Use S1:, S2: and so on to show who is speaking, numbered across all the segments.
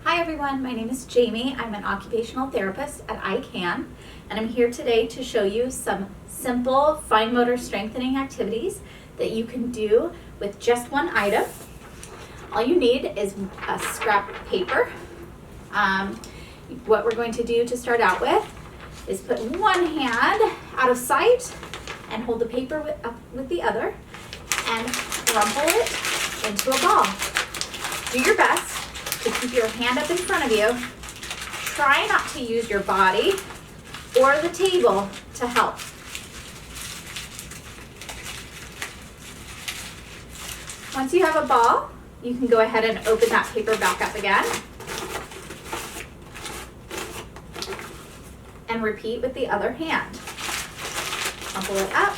S1: Hi everyone, my name is Jamie. I'm an occupational therapist at ICAN, and I'm here today to show you some simple fine motor strengthening activities that you can do with just one item. All you need is a scrap paper. What we're going to do to start out with is put one hand out of sight and hold the paper with the other and crumple it into a ball. Do your best to keep your hand up in front of you. Try not to use your body or the table to help. Once you have a ball, you can go ahead and open that paper back up again. And repeat with the other hand. Crumple it up.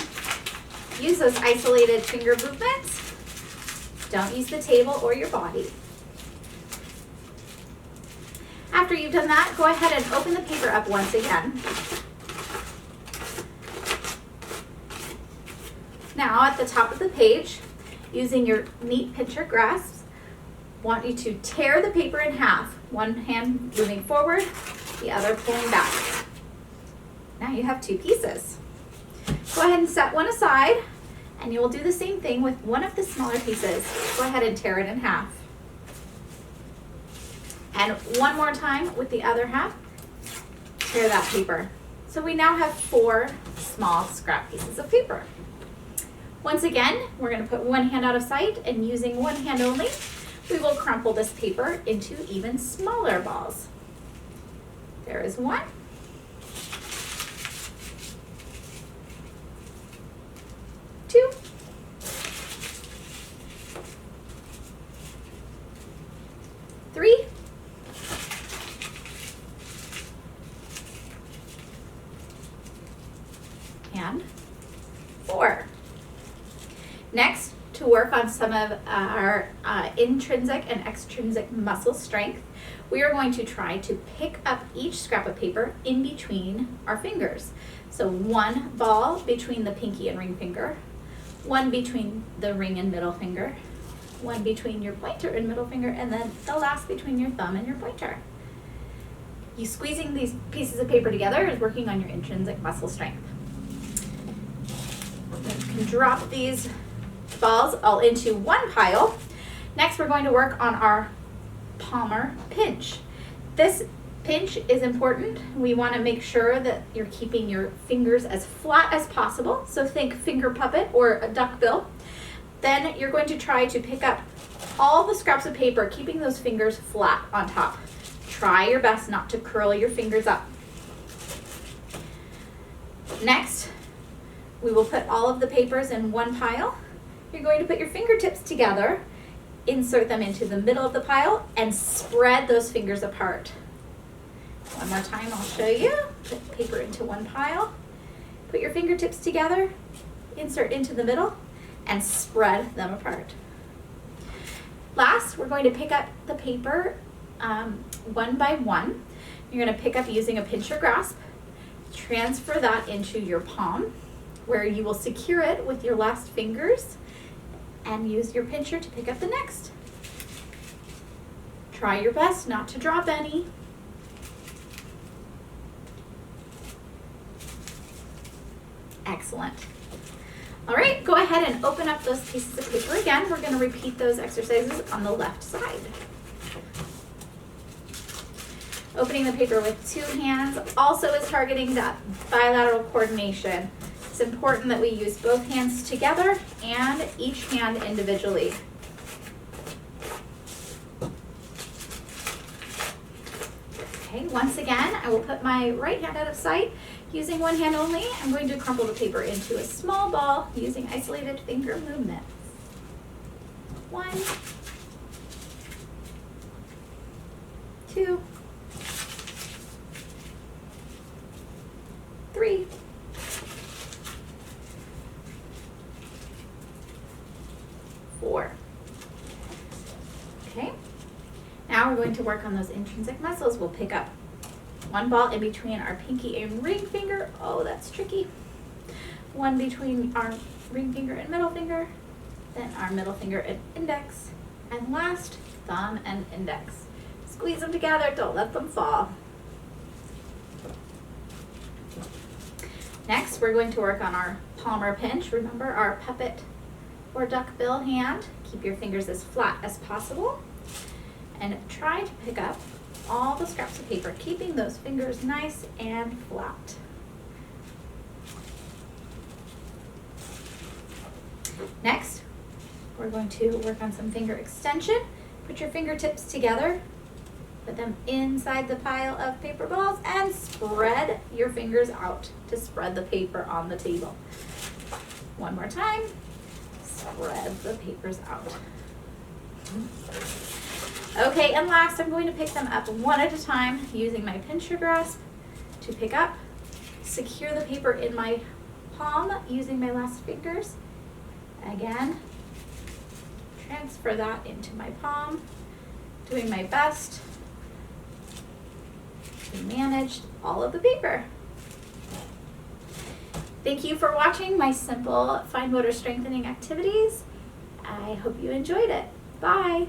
S1: Use those isolated finger movements. Don't use the table or your body. After you've done that, go ahead and open the paper up once again. Now at the top of the page, using your neat pincher grasps, want you to tear the paper in half. One hand moving forward, the other pulling back. Now you have two pieces. Go ahead and set one aside, and you will do the same thing with one of the smaller pieces. Go ahead and tear it in half. And one more time with the other half, tear that paper. So we now have 4 small scrap pieces of paper. Once again, we're going to put one hand out of sight, and using one hand only, we will crumple this paper into even smaller balls. There is one. 2. 3. And 4. Next, to work on some of our intrinsic and extrinsic muscle strength, we are going to try to pick up each scrap of paper in between our fingers. So one ball between the pinky and ring finger, one between the ring and middle finger, one between your pointer and middle finger, and then the last between your thumb and your pointer. You squeezing these pieces of paper together is working on your intrinsic muscle strength. You can drop these balls all into one pile. Next, we're going to work on our palmar pinch. This pinch is important. We want to make sure that you're keeping your fingers as flat as possible. So think finger puppet or a duck bill. Then you're going to try to pick up all the scraps of paper, keeping those fingers flat on top. Try your best not to curl your fingers up. Next, we will put all of the papers in one pile. You're going to put your fingertips together, insert them into the middle of the pile, and spread those fingers apart. One more time, I'll show you. Put paper into one pile. Put your fingertips together, insert into the middle, and spread them apart. Last, we're going to pick up the paper one by one. You're going to pick up using a pincher grasp, transfer that into your palm, where you will secure it with your last fingers, and use your pincher to pick up the next. Try your best not to drop any. Excellent. All right, go ahead and open up those pieces of paper again. We're going to repeat those exercises on the left side. Opening the paper with 2 hands also is targeting that bilateral coordination. It's important that we use both hands together and each hand individually. Okay, once again, I will put my right hand out of sight. Using one hand only, I'm going to crumple the paper into a small ball using isolated finger movements. 1, 2, 3, 4. Okay, now we're going to work on those intrinsic muscles. We'll pick up one ball in between our pinky and ring finger. Oh, that's tricky. One between our ring finger and middle finger, then our middle finger and index, and last, thumb and index. Squeeze them together, don't let them fall. Next, we're going to work on our palmar pinch. Remember our puppet or duckbill hand. Keep your fingers as flat as possible. And try to pick up all the scraps of paper, keeping those fingers nice and flat. Next, we're going to work on some finger extension. Put your fingertips together, put them inside the pile of paper balls, and spread your fingers out to spread the paper on the table. One more time, spread the papers out. Okay, and last, I'm going to pick them up one at a time using my pincher grasp to pick up, secure the paper in my palm using my last fingers. Again, transfer that into my palm, doing my best to manage all of the paper. Thank you for watching my simple fine motor strengthening activities. I hope you enjoyed it. Bye.